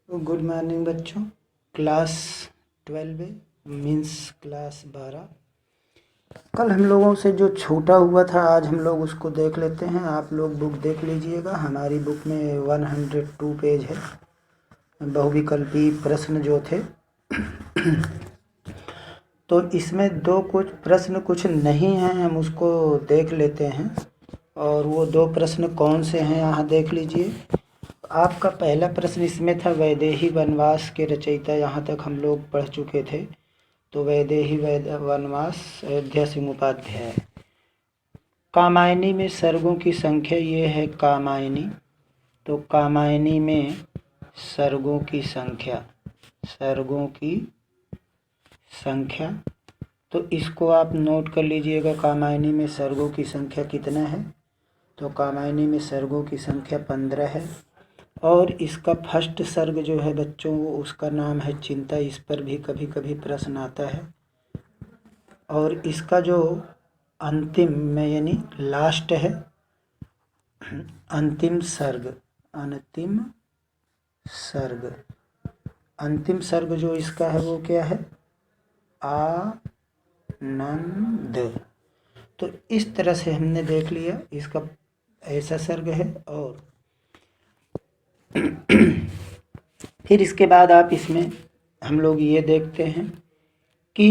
Good morning बच्चों। Class 12 means class 12 कल हम लोगों से जो छूटा हुआ था आज हम लोग उसको देख लेते हैं। आप लोग बुक देख लीजिएगा। हमारी बुक में 102 पेज है। बहुविकल्पी प्रश्न जो थे तो इसमें दो कुछ प्रश्न कुछ नहीं हैं, हम उसको देख लेते हैं। और वो दो प्रश्न कौन से हैं यहाँ देख लीजिए। आपका पहला प्रश्न इसमें था वैदेही वनवास के रचयिता, यहाँ तक हम लोग पढ़ चुके थे। तो वैदेही वनवास अयोध्या सिंह उपाध्याय। कामायनी में सर्गों की संख्या ये है कामायनी, तो कामायनी में सर्गों की संख्या तो इसको आप नोट कर लीजिएगा। कामायनी में सर्गों की संख्या कितना है? तो कामायनी में सर्गों की संख्या 15 है। और इसका फर्स्ट सर्ग जो है बच्चों वो उसका नाम है चिंता। इस पर भी कभी कभी प्रश्न आता है। और इसका जो अंतिम में यानी लास्ट है अंतिम सर्ग जो इसका है वो क्या है? आनंद। तो इस तरह से हमने देख लिया इसका ऐसा सर्ग है। और फिर इसके बाद आप इसमें हम लोग ये देखते हैं कि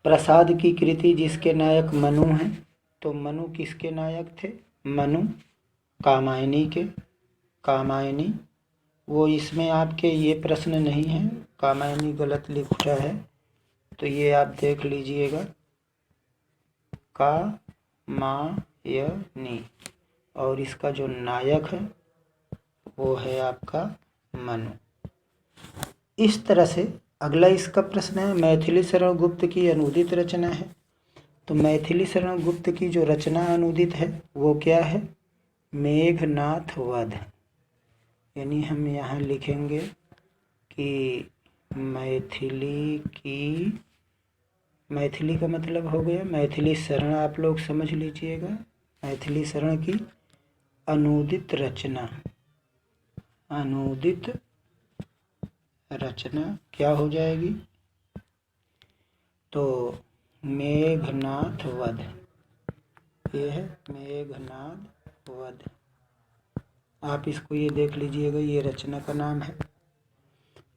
प्रसाद की कृति जिसके नायक मनु हैं, तो मनु किसके नायक थे? मनु कामायनी के। कामायनी वो इसमें आपके ये प्रश्न नहीं है, कामायनी गलत लिखा है तो ये आप देख लीजिएगा। कामायनी और इसका जो नायक है वो है आपका मनु। इस तरह से अगला इसका प्रश्न है मैथिली शरण गुप्त की अनुदित रचना है। तो मैथिली शरण गुप्त की जो रचना अनुदित है वो क्या है? मेघनाथ वध। यानी हम यहाँ लिखेंगे कि मैथिली का मतलब हो गया मैथिली शरण, आप लोग समझ लीजिएगा। मैथिली शरण की अनुदित रचना क्या हो जाएगी? तो मेघनाथ वध। ये है मेघनाथ वध। आप इसको ये देख लीजिएगा, ये रचना का नाम है।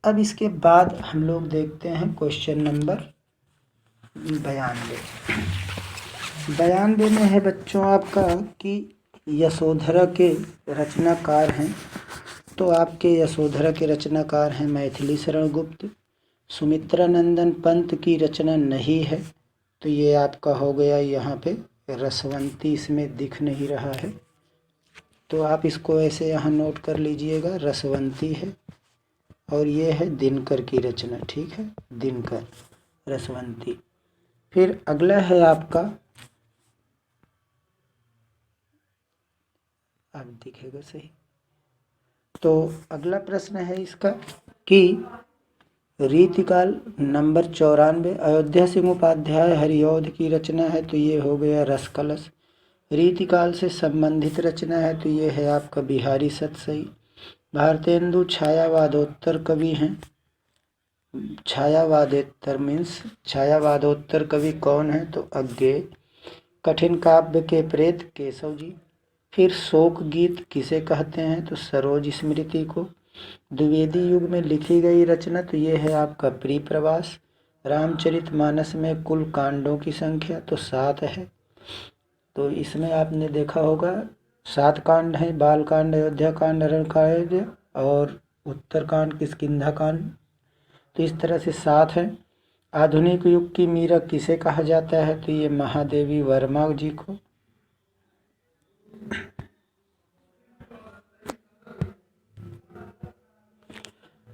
अब इसके बाद हम लोग देखते हैं क्वेश्चन नंबर 92। 92 में है बच्चों आपका कि यशोधरा के रचनाकार हैं। तो आपके यशोधरा के रचनाकार हैं मैथिली शरण गुप्त। सुमित्रा नंदन पंत की रचना नहीं है, तो ये आपका हो गया यहाँ पे रसवंती, इसमें दिख नहीं रहा है तो आप इसको ऐसे यहाँ नोट कर लीजिएगा, रसवंती है। और ये है दिनकर की रचना, ठीक है, दिनकर रसवंती। फिर अगला है आपका, अब दिखेगा सही। तो अगला प्रश्न है इसका कि रीतिकाल नंबर 94 अयोध्या सिंह उपाध्याय हरिऔध की रचना है, तो ये हो गया रस कलश। रीतिकाल से संबंधित रचना है तो ये है आपका बिहारी सतसई। भारतेंदु छायावादोत्तर कवि हैं। छायावादेतर मीन्स छायावादोत्तर कवि कौन है? तो अज्ञेय। कठिन काव्य के प्रेत केशव जी। फिर शोक गीत किसे कहते हैं? तो सरोज स्मृति को। द्विवेदी युग में लिखी गई रचना तो ये है आपका प्रियप्रवास। रामचरितमानस में कुल कांडों की संख्या तो 7 है। तो इसमें आपने देखा होगा 7 कांड हैं, बाल कांड, अयोध्या कांड, अरण्यकांड और उत्तरकांड किष्किंधा कांड। तो इस तरह से 7 हैं। आधुनिक युग की मीरा किसे कहा जाता है? तो ये महादेवी वर्मा जी को।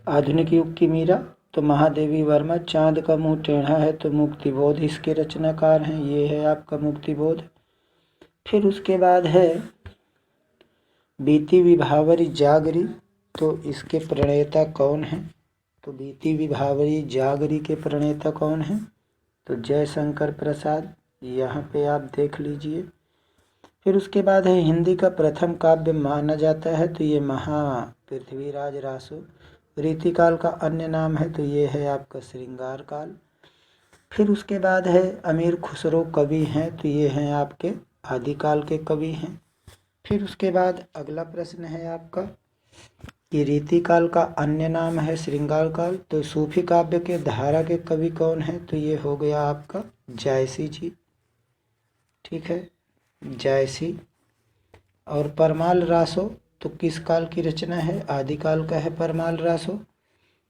आधुनिक युग की मीरा तो महादेवी वर्मा। चांद का मुंह टेढ़ा है तो मुक्तिबोध इसके रचनाकार हैं, ये है आपका मुक्तिबोध। फिर उसके बाद है बीती विभावरी जागरी, तो इसके प्रणेता कौन हैं? तो बीती विभावरी जागरी के प्रणेता कौन हैं? तो जयशंकर प्रसाद, यहाँ पे आप देख लीजिए। फिर उसके बाद है हिंदी का प्रथम काव्य माना जाता है तो ये पृथ्वीराज रासो। रीतिकाल का अन्य नाम है तो ये है आपका श्रृंगार काल। फिर उसके बाद है अमीर खुसरो कवि हैं तो ये हैं आपके आदिकाल के कवि हैं। फिर उसके बाद अगला प्रश्न है आपका कि रीतिकाल का अन्य नाम है श्रृंगार काल, तो सूफी काव्य के धारा के कवि कौन है तो ये हो गया आपका जायसी जी। ठीक है, जायसी। और परमाल रासो तो किस काल की रचना है, आदिकाल का है परमाल रासो।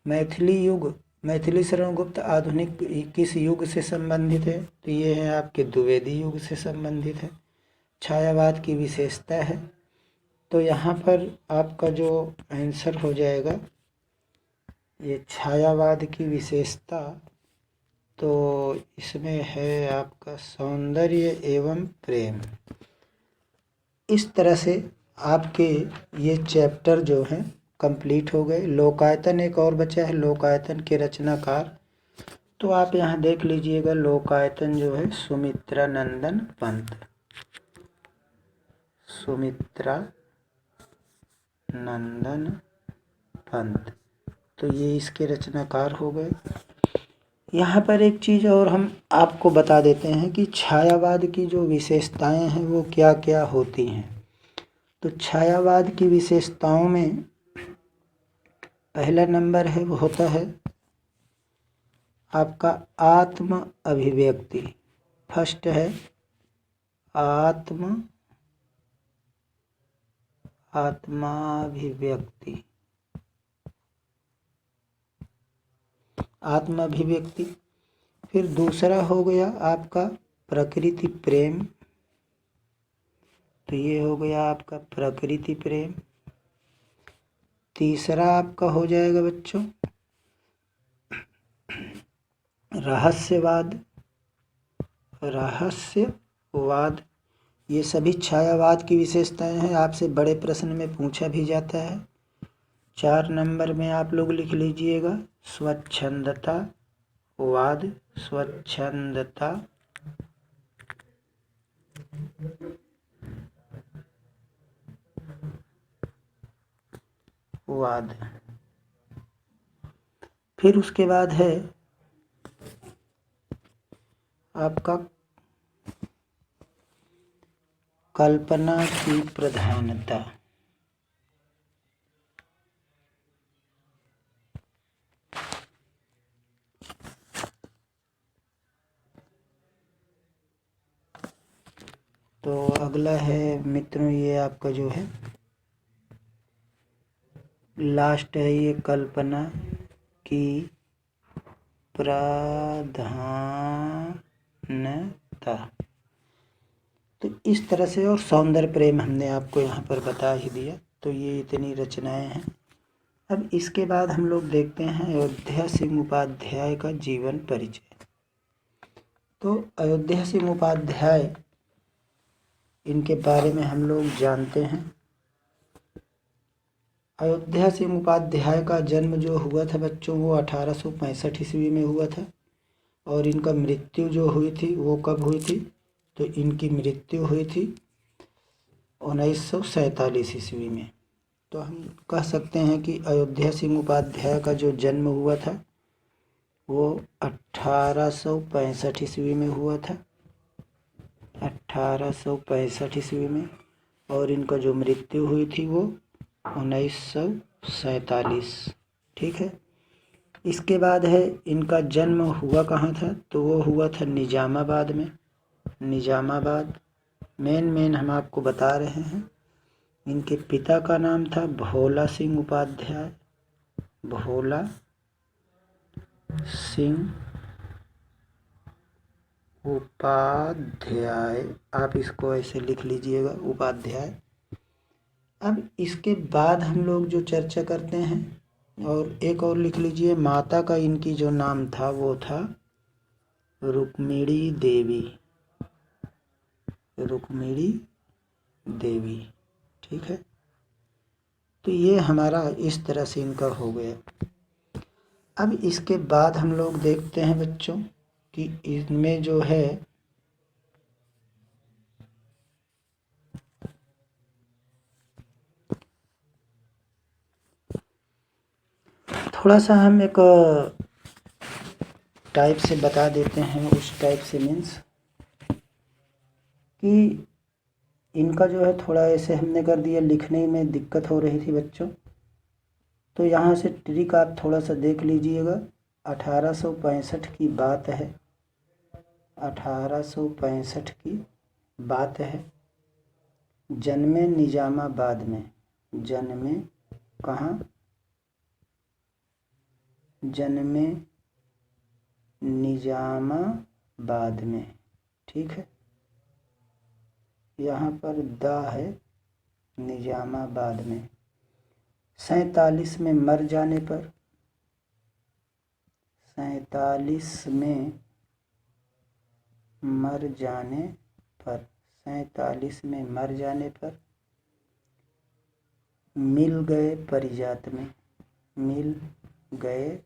मैथिली युग, मैथिली शरण गुप्त आधुनिक किस युग से संबंधित है तो ये है आपके द्विवेदी युग से संबंधित है। छायावाद की विशेषता है तो यहाँ पर आपका जो आंसर हो जाएगा ये छायावाद की विशेषता, तो इसमें है आपका सौंदर्य एवं प्रेम। इस तरह से आपके ये चैप्टर जो हैं कंप्लीट हो गए। लोकायतन एक और बचा है, लोकायतन के रचनाकार तो आप यहाँ देख लीजिएगा, लोकायतन जो है सुमित्रा नंदन पंत, सुमित्रा नंदन पंत, तो ये इसके रचनाकार हो गए। यहाँ पर एक चीज़ और हम आपको बता देते हैं कि छायावाद की जो विशेषताएं हैं वो क्या क्या होती हैं। तो छायावाद की विशेषताओं में पहला नंबर है वो होता है आपका आत्म अभिव्यक्ति। फर्स्ट है आत्माभिव्यक्ति, आत्माभिव्यक्ति। फिर दूसरा हो गया आपका प्रकृति प्रेम, तो ये हो गया आपका प्रकृति प्रेम। तीसरा आपका हो जाएगा बच्चों रहस्यवाद, रहस्यवाद। ये सभी छायावाद की विशेषताएं हैं, आपसे बड़े प्रश्न में पूछा भी जाता है। 4 नंबर में आप लोग लिख लीजिएगा स्वच्छंदता वाद, स्वच्छंदता वाद। फिर उसके बाद है आपका कल्पना की प्रधानता। तो अगला है मित्रों ये आपका जो है लास्ट है ये कल्पना की प्राधान्यता। तो इस तरह से, और सौंदर्य प्रेम हमने आपको यहाँ पर बता ही दिया। तो ये इतनी रचनाएं हैं। अब इसके बाद हम लोग देखते हैं अयोध्या सिंह उपाध्याय का जीवन परिचय। तो अयोध्या सिंह उपाध्याय, इनके बारे में हम लोग जानते हैं। अयोध्या सिंह उपाध्याय का जन्म जो हुआ था बच्चों वो 1865 ईस्वी में हुआ था, और इनका मृत्यु जो हुई थी वो कब हुई थी तो इनकी मृत्यु हुई थी 1947 ईस्वी में। तो हम कह सकते हैं कि अयोध्या सिंह उपाध्याय का जो जन्म हुआ था वो 1865 ईस्वी में हुआ था, 1865 ईस्वी में, और इनका जो मृत्यु हुई थी वो 1947। ठीक है। इसके बाद है इनका जन्म हुआ कहाँ था तो वो हुआ था निजामाबाद में। निजामाबाद मेन हम आपको बता रहे हैं। इनके पिता का नाम था भोला सिंह उपाध्याय, भोला सिंह उपाध्याय, आप इसको ऐसे लिख लीजिएगा उपाध्याय। अब इसके बाद हम लोग जो चर्चा करते हैं, और एक और लिख लीजिए, माता का इनकी जो नाम था वो था रुक्मिणी देवी, रुक्मिणी देवी। ठीक है। तो ये हमारा इस तरह से इनका हो गया। अब इसके बाद हम लोग देखते हैं बच्चों कि इनमें जो है थोड़ा सा हम एक टाइप से बता देते हैं, उस टाइप से मीन्स कि इनका जो है थोड़ा ऐसे हमने कर दिया, लिखने में दिक्कत हो रही थी बच्चों, तो यहाँ से ट्रिक आप थोड़ा सा देख लीजिएगा। 1865 की बात है, 1865 की बात है। जन्मे निजामाबाद में, जन्मे कहाँ, जन्मे निजामाबाद में, ठीक है। यहाँ पर दा है, निजामाबाद में। 47 में मर जाने पर, 47 में मर जाने पर, 47 में मर जाने पर मिल गए परिजात में, मिल गए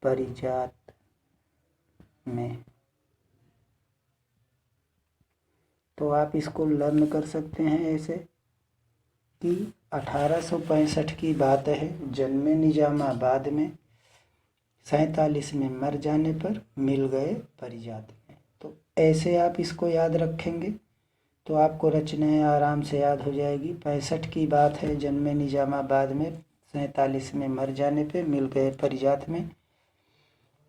परिजात में। तो आप इसको लर्न कर सकते हैं ऐसे कि 1865 की बात है, जन्मे निजामाबाद में, 47 में मर जाने पर मिल गए परिजात में। तो ऐसे आप इसको याद रखेंगे तो आपको रचनाएं आराम से याद हो जाएगी। 65 की बात है, जन्मे निजामाबाद में, 47 में मर जाने पे मिल गए परिजात में।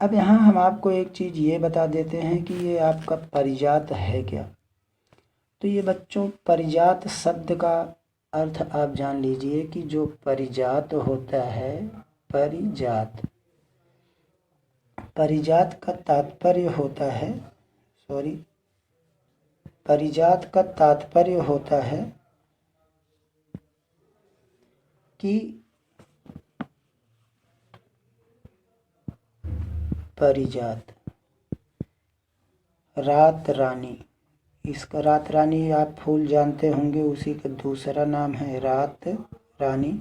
अब यहाँ हम आपको एक चीज़ ये बता देते हैं कि ये आपका परिजात है क्या। तो ये बच्चों परिजात शब्द का अर्थ आप जान लीजिए कि जो परिजात होता है, परिजात, परिजात का तात्पर्य होता है, सॉरी, परिजात का तात्पर्य होता है कि परिजात, रात रानी, इसका रात रानी आप फूल जानते होंगे, उसी का दूसरा नाम है रात रानी।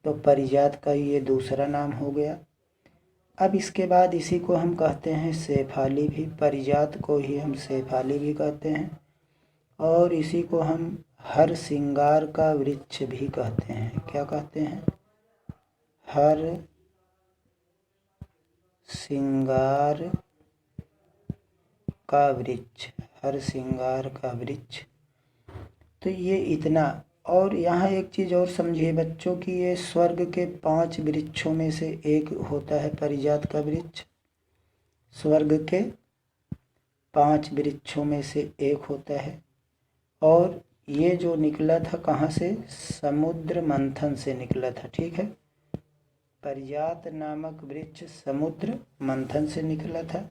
तो परिजात का ये दूसरा नाम हो गया। अब इसके बाद इसी को हम कहते हैं शेफाली भी, परिजात को ही हम शेफाली भी कहते हैं, और इसी को हम हर श्रृंगार का वृक्ष भी कहते हैं। क्या कहते हैं? हर श्रृंगार का वृक्ष, हर श्रृंगार का वृक्ष। तो ये इतना। और यहाँ एक चीज़ और समझिए बच्चों कि ये स्वर्ग के 5 वृक्षों में से एक होता है परिजात का वृक्ष। स्वर्ग के 5 वृक्षों में से एक होता है, और ये जो निकला था कहाँ से? समुद्र मंथन से निकला था, ठीक है। परिजात नामक वृक्ष समुद्र मंथन से निकला था।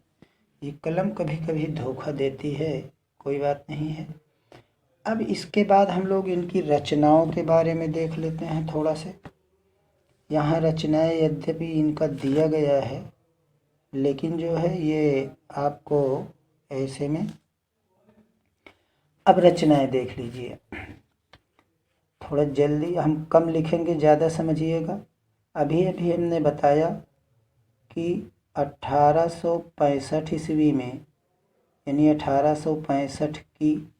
ये कलम कभी कभी धोखा देती है, कोई बात नहीं है। अब इसके बाद हम लोग इनकी रचनाओं के बारे में देख लेते हैं थोड़ा से। यहाँ रचनाएं यद्यपि इनका दिया गया है, लेकिन जो है ये आपको ऐसे में, अब रचनाएं देख लीजिए। थोड़ा जल्दी, हम कम लिखेंगे, ज़्यादा समझिएगा। अभी अभी हमने बताया कि 1865 ईस्वी में, यानी 1865 की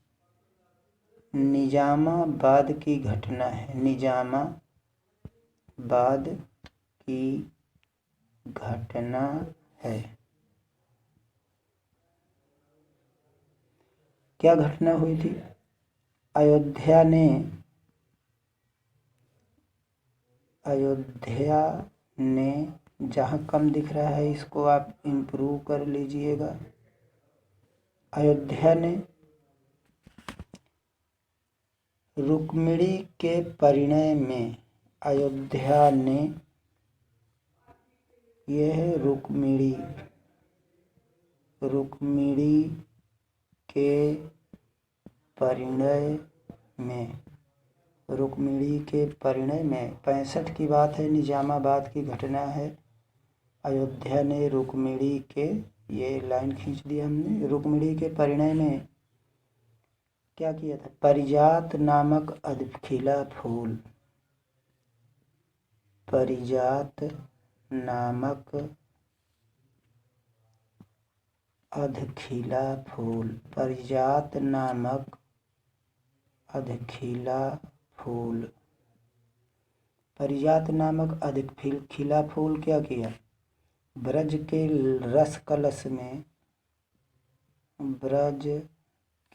निजामाबाद की घटना है, निजामाबाद की घटना है। क्या घटना हुई थी? अयोध्या ने, जहाँ कम दिख रहा है इसको आप इम्प्रूव कर लीजिएगा। अयोध्या ने रुक्मिणी के परिणय में, अयोध्या ने, यह है रुक्मिणी, रुक्मिणी के परिणय में, रुक्मिणी के परिणय में 65 की बात है, निजामाबाद की घटना है। अयोध्या ने रुक्मिणी के, ये लाइन खींच दिया हमने, रुक्मिणी के परिणय में क्या किया था? परिजात नामक अधखिला फूल, परिजात नामक अधखिला फूल, परिजात नामक अधखिला फूल परिजात नामक अधिक खिला फूल क्या किया? ब्रज के रस कलश में, ब्रज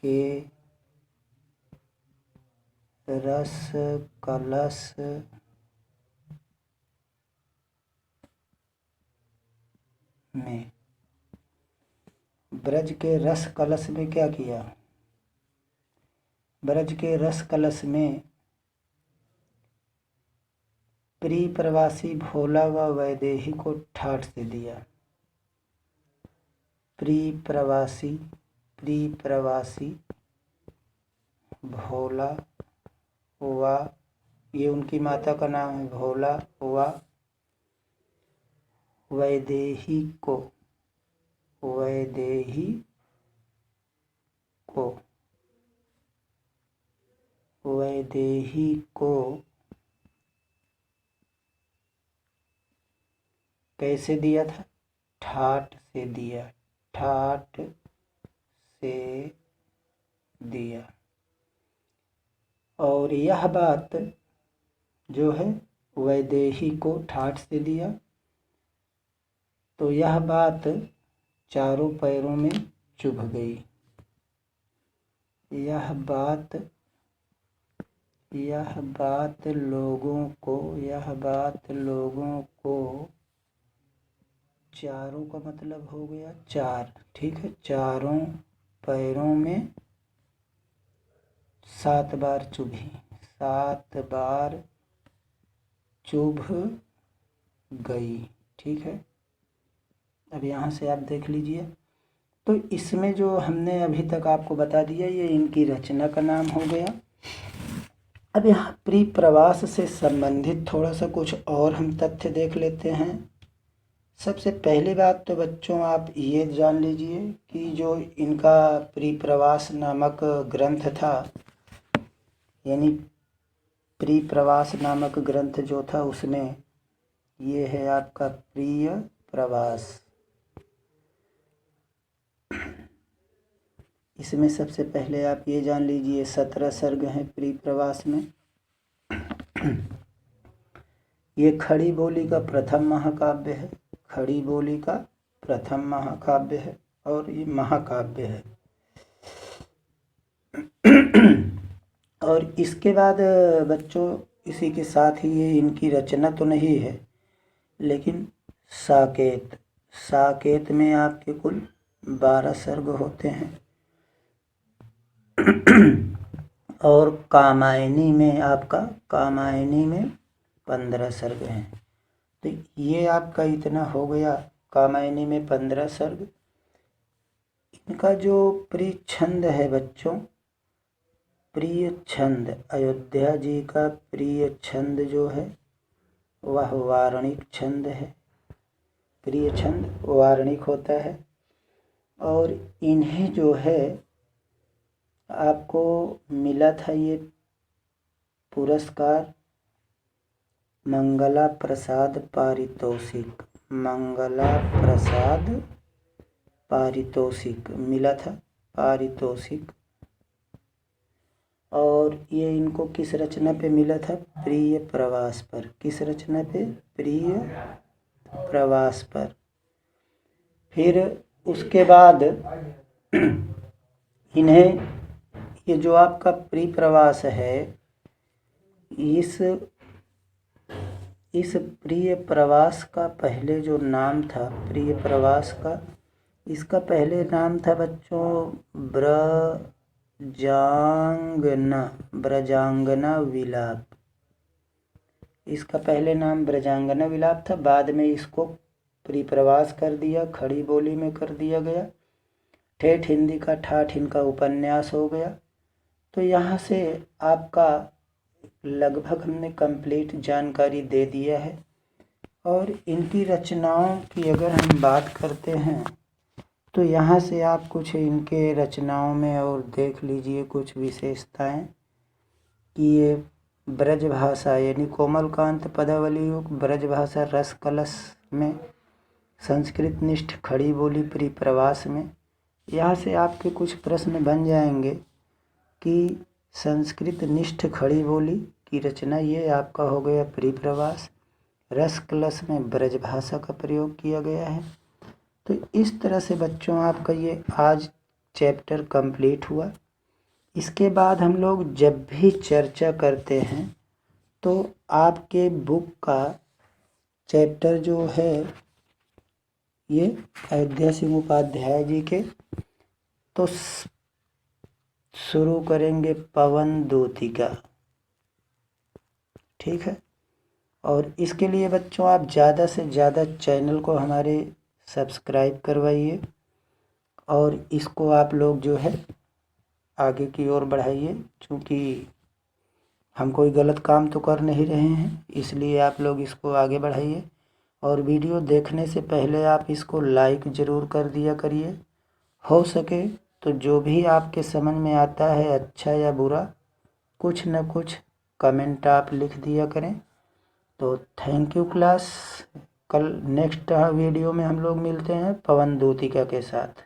के रस कलश में, ब्रज के रस कलश में क्या किया? ब्रज के रस कलश में प्रिय प्रवासी भोला व वैदेही को ठाठ से दिया। प्रिय प्रवासी भोला व, ये उनकी माता का नाम है, भोला व वैदेही को कैसे दिया था? ठाठ से दिया, ठाठ से दिया। और यह बात जो है वैदेही को ठाठ से दिया, तो यह बात चारों पैरों में चुभ गई। यह बात लोगों को, चारों का मतलब हो गया चार, ठीक है, चारों पैरों में 7 बार चुभी, 7 बार चुभ गई, ठीक है। अब यहाँ से आप देख लीजिए, तो इसमें जो हमने अभी तक आपको बता दिया ये इनकी रचना का नाम हो गया। अब यहाँ प्रिय प्रवास से संबंधित थोड़ा सा कुछ और हम तथ्य देख लेते हैं। सबसे पहली बात तो बच्चों आप ये जान लीजिए कि जो इनका प्रिय प्रवास नामक ग्रंथ था, यानी प्रिय प्रवास नामक ग्रंथ जो था उसमें ये है आपका प्रिय प्रवास। इसमें सबसे पहले आप ये जान लीजिए 17 सर्ग हैं प्रिय प्रवास में। ये खड़ी बोली का प्रथम महाकाव्य है, खड़ी बोली का प्रथम महाकाव्य है और ये महाकाव्य है। और इसके बाद बच्चों इसी के साथ ही ये इनकी रचना तो नहीं है, लेकिन साकेत में आपके कुल 12 सर्ग होते हैं और कामायनी में 15 सर्ग हैं। तो ये आपका इतना हो गया, कामायनी में 15 सर्ग। इनका जो प्रिय छंद है बच्चों, प्रिय छंद, अयोध्या जी का प्रिय छंद जो है वह वारणिक छंद है। प्रिय छंद वारणिक होता है। और इन्हें जो है आपको मिला था ये पुरस्कार मंगला प्रसाद पारितोषिक मिला था, पारितोषिक। और ये इनको किस रचना पे मिला था? प्रिय प्रवास पर। किस रचना पे? प्रिय प्रवास पर। फिर उसके बाद इन्हें ये जो आपका प्रिय प्रवास है, इस प्रिय प्रवास का पहले जो नाम था प्रिय प्रवास का, इसका पहले नाम था बच्चों ब्रजांगना विलाप। इसका पहले नाम ब्रजांगना विलाप था, बाद में इसको प्रिय प्रवास कर दिया, खड़ी बोली में कर दिया गया। ठेठ हिंदी का ठाठ इनका उपन्यास हो गया। तो यहाँ से आपका लगभग हमने कंप्लीट जानकारी दे दिया है। और इनकी रचनाओं की अगर हम बात करते हैं तो यहाँ से आप कुछ इनके रचनाओं में और देख लीजिए कुछ विशेषताएं कि ये ब्रज भाषा यानी कोमलकांत पदावली ब्रज भाषा रस कलश में, संस्कृत निष्ठ खड़ी बोली प्रिय प्रवास में। यहाँ से आपके कुछ प्रश्न बन जाएंगे कि संस्कृत निष्ठ खड़ी बोली की रचना। ये आपका हो गया परिप्रवास। रस कलश में ब्रज भाषा का प्रयोग किया गया है। तो इस तरह से बच्चों आपका ये आज चैप्टर कंप्लीट हुआ। इसके बाद हम लोग जब भी चर्चा करते हैं तो आपके बुक का चैप्टर जो है ये अयोध्या सिंह उपाध्याय जी के, तो शुरू करेंगे पवन दूतिका। ठीक है। और इसके लिए बच्चों आप ज़्यादा से ज़्यादा चैनल को हमारे सब्सक्राइब करवाइए और इसको आप लोग जो है आगे की ओर बढ़ाइए, क्योंकि हम कोई गलत काम तो कर नहीं रहे हैं, इसलिए आप लोग इसको आगे बढ़ाइए। और वीडियो देखने से पहले आप इसको लाइक ज़रूर कर दिया करिए। हो सके तो जो भी आपके समझ में आता है अच्छा या बुरा कुछ न कुछ कमेंट आप लिख दिया करें। तो थैंक यू क्लास। कल नेक्स्ट वीडियो में हम लोग मिलते हैं पवन दूतिका के साथ।